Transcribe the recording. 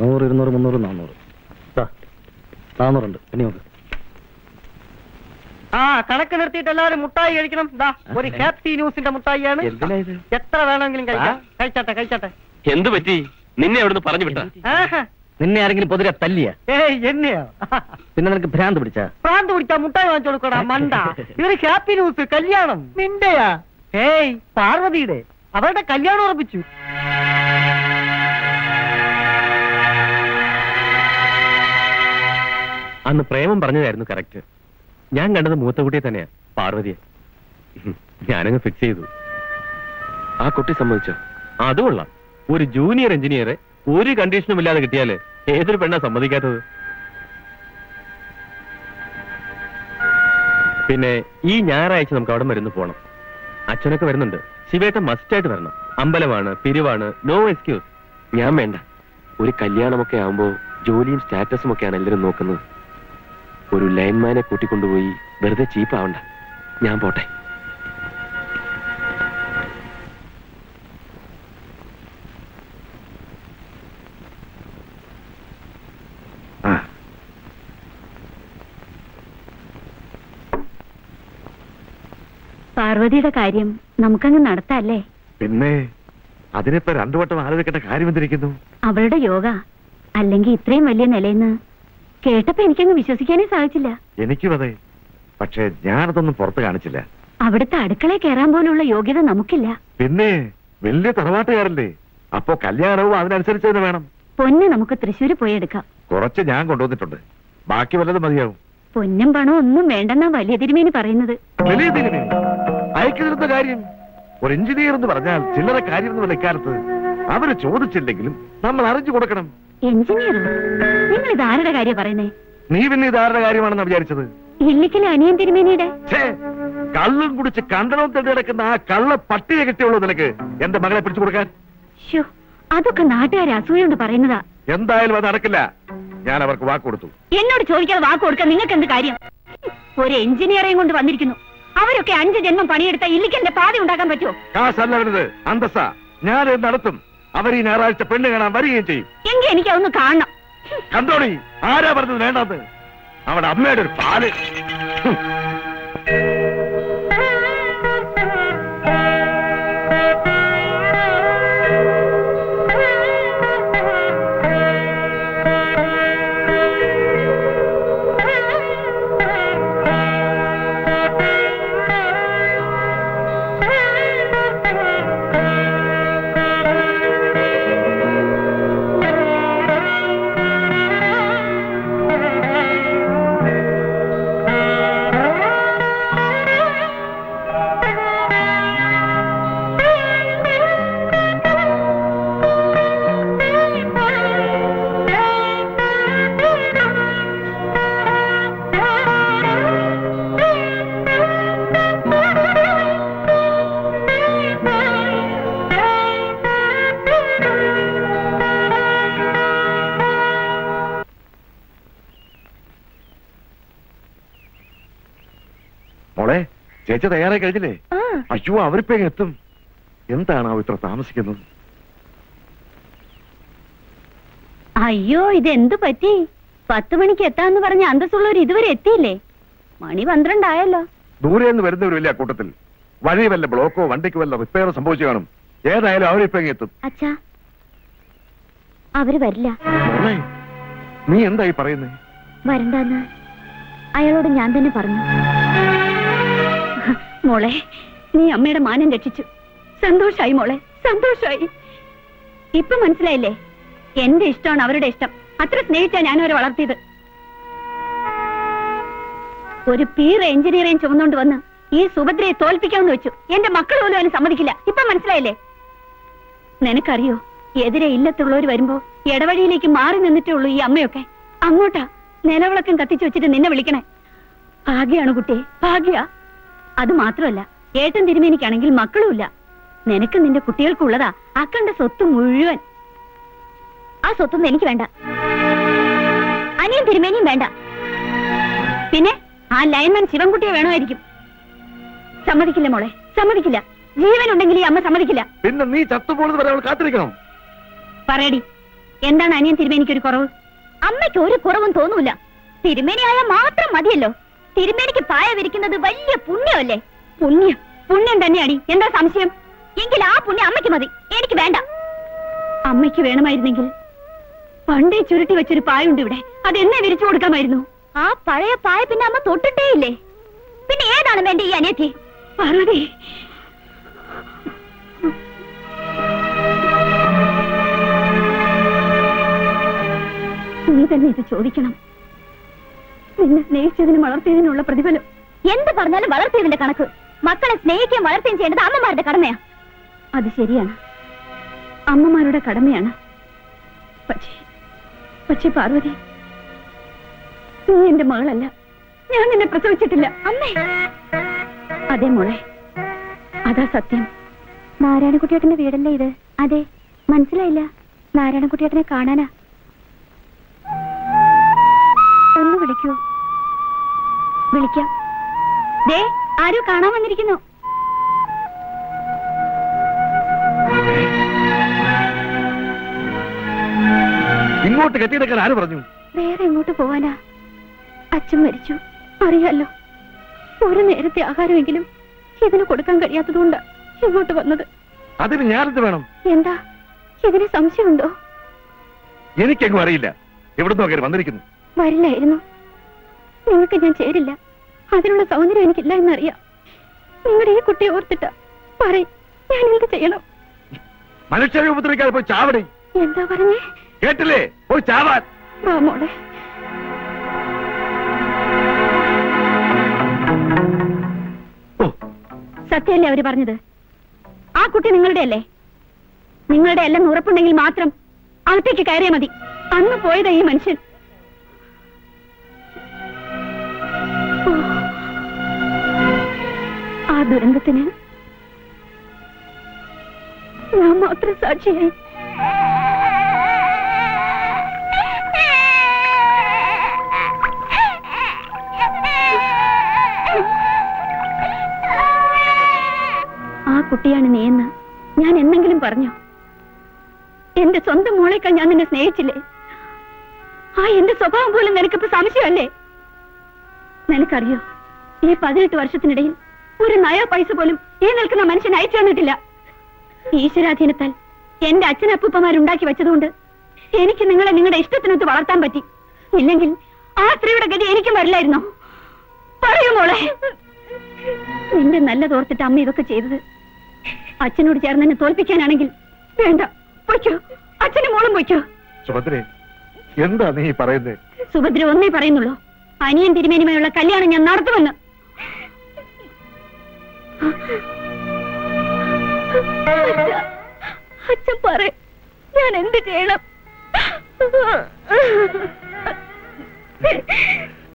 100, 200, 300, 400. 400 ഇനി നോക്ക്. ആ കണക്ക് നിർത്തിയിട്ട് എല്ലാവരും മുട്ടായി കഴിക്കണം. ഒരു ഹാപ്പി ന്യൂസിന്റെ മുട്ടായിയാണ്. എത്ര വേണമെങ്കിലും കഴിക്കാം. കഴിച്ചാട്ടെ. എന്ത് പറ്റി? നിന്നെ എവിടുന്ന് പറഞ്ഞു വിട്ട? നിന്നെ ആരെങ്കിലും പൊതുവെ തല്ലിയ? എന്നെയോ? പിന്നെ നിനക്ക് ഭ്രാന്ത് പിടിച്ചാ മുട്ടായി വാങ്ങിച്ചു കൊടുക്കടാ മണ്ട. ഇതൊരു ഹാപ്പി ന്യൂസ്. കല്യാണം നിന്റെയാ? പാർവതിയുടെ. അവരുടെ കല്യാണം ഉറപ്പിച്ചു. അന്ന് പ്രേമം പറഞ്ഞതായിരുന്നു കറക്റ്റ്. ഞാൻ കണ്ടത് മൂത്തകുട്ടിയെ തന്നെയാ, പാർവതിയെ. ഞാനങ്ങ് ഫിക്സ് ചെയ്തു. ആ കുട്ടി സമ്മതിച്ചോ? അതുകൊള്ളാം. ഒരു ജൂനിയർ എഞ്ചിനീയറെ ഒരു കണ്ടീഷനും ഇല്ലാതെ കിട്ടിയാല് ഏതൊരു പെണ്ണാ സമ്മതിക്കാത്തത്? പിന്നെ ഈ ഞായറാഴ്ച നമുക്ക് അവിടെ മരുന്ന് പോണം. അച്ഛനൊക്കെ വരുന്നുണ്ട്. ശിവേട്ടൻ മസ്റ്റായിട്ട് വരണം. അമ്പലമാണ്, പിരിവാണ്, നോ എക്സ്ക്യൂസ്. ഞാൻ വേണ്ട. ഒരു കല്യാണമൊക്കെ ആവുമ്പോ ജോലിയും സ്റ്റാറ്റസും ഒക്കെയാണ് എല്ലാവരും നോക്കുന്നത്. ഒരു ലൈൻമാനെ കൂട്ടിക്കൊണ്ടുപോയി വെറുതെ ചീപ്പാവണ്ട. ഞാൻ പോട്ടെ. പാർവതിയുടെ കാര്യം നമുക്കങ്ങ് നടത്തല്ലേ? പിന്നെ അതിനിപ്പോ 2 വട്ടം ആലോചിക്കേണ്ട കാര്യം എന്തിരിക്കുന്നു? അവളുടെ യോഗ അല്ലെങ്കിൽ ഇത്രയും വലിയ നിലയെന്ന് കേട്ടപ്പോ എനിക്കങ്ങ് വിശ്വസിക്കാനേ സാധിച്ചില്ല. എനിക്കും അതെ. പക്ഷെ ഞാനതൊന്നും പുറത്ത് കാണിച്ചില്ല. അവിടുത്തെ അടുക്കളയിൽ കയറാൻ പോലുള്ള യോഗ്യത നമുക്കില്ല. പിന്നെ വലിയ തറവാട്ടുകാരല്ലേ? അപ്പോ കല്യാണവും അതിനനുസരിച്ച് തന്നെ വേണം. പൊന്ന് നമുക്ക് തൃശ്ശൂര് പോയി എടുക്കാം. കുറച്ച് ഞാൻ കൊണ്ടുവന്നിട്ടുണ്ട്. ബാക്കി വല്ലതും മതിയാവും. പൊന്നും പണവും ഒന്നും വേണ്ടെന്നാ വലിയ തിരുമേനി പറയുന്നത്. വലിയ തിരുമേനി അയക്കുന്നിരുന്ന കാര്യം ഒരു എഞ്ചിനീയർ എന്ന് പറഞ്ഞാൽ ചില്ലറ കാര്യമൊന്നുമല്ല ഇക്കാലത്ത്. അവര് ചോദിച്ചില്ലെങ്കിലും നമ്മൾ അറിഞ്ഞു കൊടുക്കണം. എഞ്ചിനീയർ? നിങ്ങൾ ഇത് ആരുടെ കാര്യം പറയുന്നേ? നീ പിന്നെ ഇതാരുടെ കാര്യമാണെന്ന് വിചാരിച്ചത്? ഇല്ലിക്കലെ അനിയൻ തിരുമേനിയുടെ. കള്ളും കുടിച്ച് കണ്ടനവും തെണ്ടി കിടക്കുന്ന ആ കള്ള പട്ടിയെ കിട്ടിയുള്ളൂ നിനക്ക് എന്റെ മകളെ പിടിച്ചു കൊടുക്കാൻ. അതൊക്കെ നാട്ടുകാരെ അസൂയുണ്ട് പറയുന്നതാ. എന്തായാലും അത് നടക്കില്ല. ഞാൻ അവർക്ക് വാക്ക് കൊടുത്തു. എന്നോട് ചോദിക്കാതെ വാക്ക് കൊടുക്കാൻ നിങ്ങൾക്ക് എന്ത് കാര്യം? ഒരു എഞ്ചിനീയറെയും കൊണ്ട് വന്നിരിക്കുന്നു. അവരൊക്കെ 5 ജന്മം പണിയെടുത്ത ഇല്ലിക്കലിന്റെ പാതി ഉണ്ടാക്കാൻ പറ്റുമോ? കാശല്ല വരുന്നത്, അന്തസ്സ. ഞാൻ നടത്തും. അവർ ഈ ഞായറാഴ്ച പെണ്ണ് കാണാൻ വരികയും ചെയ്യും. എങ്കിൽ എനിക്ക് അതൊന്ന് കാണണം. കണ്ടോടി, ആരാ പറഞ്ഞത് വേണ്ടത്? അവിടെ അമ്മയുടെ ഒരു പാല്. മോളെ, ചേച്ചി തയ്യാറായി കഴിഞ്ഞില്ലേ? അയ്യോ, അവരിപ്പോ എത്തും. എന്താണോ ഇത്ര താമസിക്കുന്നത്? അയ്യോ, ഇതെന്തു പറ്റി? 10 മണിക്ക് എത്താന്ന് പറഞ്ഞ അന്തസ്സുള്ളവർ ഇതുവരെ എത്തിയില്ലേ? മണി 12 ആയല്ലോ. ദൂരെ നിന്ന് വരുന്നവരില്ല കൂട്ടത്തിൽ. വഴി വല്ല ബ്ലോക്കോ വണ്ടിക്ക് വല്ല റിപ്പയറോ സംഭവിച്ചു കാണും. ഏതായാലും അവരിപ്പോ എത്തും. അച്ഛാ, അവര് വരില്ല. മോളെ, നീ എന്തായി പറയുന്നേ? വരണ്ടെന്ന് അയാളോട് ഞാൻ തന്നെ പറഞ്ഞു. മോളെ, നീ അമ്മയുടെ മാനം രക്ഷിച്ചു. സന്തോഷായി മോളെ, സന്തോഷായി. ഇപ്പൊ മനസ്സിലായില്ലേ? എന്റെ ഇഷ്ടമാണ് അവരുടെ ഇഷ്ടം. അത്ര സ്നേഹിച്ചാ ഞാൻ അവരെ വളർത്തിയത്. ഒരു പീർ എഞ്ചിനീയറിംഗ് ചുമന്നുകൊണ്ട് വന്ന് ഈ സുഭദ്രയെ തോൽപ്പിക്കാമെന്ന് വെച്ചു. എന്റെ മക്കൾ പോലും അതിന് സമ്മതിക്കില്ല. ഇപ്പൊ മനസ്സിലായില്ലേ? നിനക്കറിയോ, എതിരെ ഇല്ലത്തുള്ളവർ വരുമ്പോ ഇടവഴിയിലേക്ക് മാറി നിന്നിട്ടേ ഉള്ളൂ ഈ അമ്മയൊക്കെ. അങ്ങോട്ടാ നിലവിളക്കം കത്തിച്ചു വെച്ചിട്ട് നിന്നെ വിളിക്കണേ. ഭാഗ്യാണ് കുട്ടിയെ, ഭാഗ്യ. അത് മാത്രമല്ല, ഏട്ടൻ തിരുമേനിക്കാണെങ്കിൽ മക്കളുമില്ല. നിനക്ക് നിന്റെ കുട്ടികൾക്കുള്ളതാ അക്കണ്ട സ്വത്ത് മുഴുവൻ. ആ സ്വത്തൊന്നും എനിക്ക് വേണ്ട. അനിയൻ തിരുമേനിയും വേണ്ട. പിന്നെ ആ ലൈൻമാൻ ശിവൻകുട്ടിയെ വേണമായിരിക്കും. സമ്മതിക്കില്ല മോളെ, സമ്മതിക്കില്ല. ജീവനുണ്ടെങ്കിൽ ഈ അമ്മ സമ്മതിക്കില്ല. പിന്നെ നീ ചത്തുപോകുന്നത് വരെ അവൾ കാത്തിരിക്കണം. പറയടി, എന്താണ് അനിയൻ തിരുമേനിക്ക് ഒരു കുറവ്? അമ്മയ്ക്ക് ഒരു കുറവും തോന്നൂല. തിരുമേനിയായാൽ മാത്രം മതിയല്ലോ. തിരുമേനിക്ക് പായ വിരിക്കുന്നത് വലിയ പുണ്യമല്ലേ? പുണ്യം തന്നെയാടി, എന്താ സംശയം? എങ്കിൽ ആ പുണ്യം അമ്മയ്ക്ക് മതി, എനിക്ക് വേണ്ട. അമ്മയ്ക്ക് വേണമായിരുന്നെങ്കിൽ പണ്ടേ ചുരുട്ടി വെച്ചൊരു പായുണ്ട് ഇവിടെ, അതെന്നെ വിരിച്ചു കൊടുക്കാമായിരുന്നു. ആ പഴയ പായ പിന്നെ അമ്മ തൊട്ടിട്ടേ ഇല്ലേ. പിന്നെ ഏതാണ് വേണ്ട ഈ അനിയത്തി? പാർവതി, നീ തന്നെ ഇത് ചോദിക്കണം. നിന്നെ സ്നേഹിച്ചതിനും വളർത്തിയതിനുള്ള പ്രതിഫലം. എന്ത് പറഞ്ഞാലും വളർത്തിയതിന്റെ കണക്ക്. മക്കളെ സ്നേഹിക്കുകയും വളർത്തുകയും ചെയ്യേണ്ടത് അമ്മമാരുടെ കടമയാ. അത് ശരിയാണ്, അമ്മമാരുടെ കടമയാണ്. പക്ഷേ പാർവതി, നീ എന്റെ മകളല്ല. ഞാൻ നിന്നെ പ്രസവിച്ചിട്ടില്ല. അമ്മേ. അതെ മോളെ, അതാ സത്യം. നാരായണക്കുട്ടിയേട്ടന്റെ വീടല്ലേ ഇത്? അതെ. മനസ്സിലായില്ല. നാരായണക്കുട്ടിയേട്ടനെ കാണാനാ. ഒന്ന് വിളിക്കൂ. വിളിക്കാം. ദേ, ആരോ കാണാൻ വന്നിരിക്കുന്നു. ഇങ്ങോട്ട് കെട്ടിയെടുക്കാൻ ആര് പറഞ്ഞു? വേറെ എങ്ങോട്ട് പോവാനാ? അച്ഛൻ മരിച്ചു, അറിയാലോ. ഒരു നേരത്തെ ആഹാരമെങ്കിലും ഇതിന് കൊടുക്കാൻ കഴിയാത്തതുകൊണ്ട് ഇങ്ങോട്ട് വന്നത്. അതിന് ഞാനെന്ത് വേണം? എന്താ, ഇതിന് സംശയമുണ്ടോ? എനിക്കെങ്ങും അറിയില്ല. എവിടുന്നോ കയറി വന്നിരിക്കുന്നു. വരില്ലായിരുന്നു. നിങ്ങൾക്ക് ഞാൻ ചേരില്ല. അതിനുള്ള സൗന്ദര്യം എനിക്കില്ല എന്നറിയാം. നിങ്ങളുടെ ഈ കുട്ടിയെ ഓർത്തിട്ട പറയും, ഞാൻ എന്ത് ചെയ്യണം? മനുഷ്യരെ ഉപദ്രവിക്കാതെ പോയി ചാവടേ. എന്താ പറഞ്ഞേ? കേട്ടില്ലേ? പോയി ചാവാൻ. വാ മോളെ. സത്യമല്ലേ അവര് പറഞ്ഞത്? ആ കുട്ടി നിങ്ങളുടെ അല്ലേ? നിങ്ങളുടെ എല്ലാം ഉറപ്പുണ്ടെങ്കിൽ മാത്രം അകത്തേക്ക് കയറിയാ മതി. അന്ന് പോയതാ ഈ മനുഷ്യൻ. ആ ദുരന്തത്തിന് ഞാൻ മാത്രം സാക്ഷിയായി. ആ കുട്ടിയാണ് നീയെന്ന് ഞാൻ എന്തെങ്കിലും പറഞ്ഞു? എന്റെ സ്വന്തം മോളേക്കാൾ ഞാൻ നിന്നെ സ്നേഹിച്ചില്ലേ? ആ എന്റെ സ്വഭാവം പോലും നിനക്കിപ്പോ സംശയമല്ലേ? നിനക്കറിയോ, ഈ 18 വർഷത്തിനിടയിൽ ഒരു നയാ പൈസ പോലും ഈ നിൽക്കുന്ന മനുഷ്യൻ അയച്ചു തന്നിട്ടില്ല. ഈശ്വരാധീനത്താൽ എന്റെ അച്ഛനപ്പൂപ്പന്മാരുണ്ടാക്കി വെച്ചതുകൊണ്ട് എനിക്ക് നിങ്ങളെ നിങ്ങളുടെ ഇഷ്ടത്തിനൊത്ത് വളർത്താൻ പറ്റി. ഇല്ലെങ്കിൽ ആ സ്ത്രീയുടെ ഗതി എനിക്കും വരില്ലായിരുന്നോ? പറയൂ മോളെ. നിന്റെ നല്ലതോർത്തിട്ട് അമ്മ ഇതൊക്കെ ചെയ്തത്. അച്ഛനോട് ചേർന്ന് എന്നെ തോൽപ്പിക്കാനാണെങ്കിൽ വേണ്ട, പൊയ്ക്കോ. അച്ഛനും മോളും പൊയ്ക്കോ. സുഭദ്രേ, എന്താ നീ പറയുന്നേ? സുഭദ്ര ഒന്നേ പറയുന്നുള്ളൂ, അനിയൻ തിരുമേനിയുമായുള്ള കല്യാണം ഞാൻ നടത്തുമെന്ന്. അച്ഛൻ പറ, ഞാൻ എന്ത് ചെയ്യണം?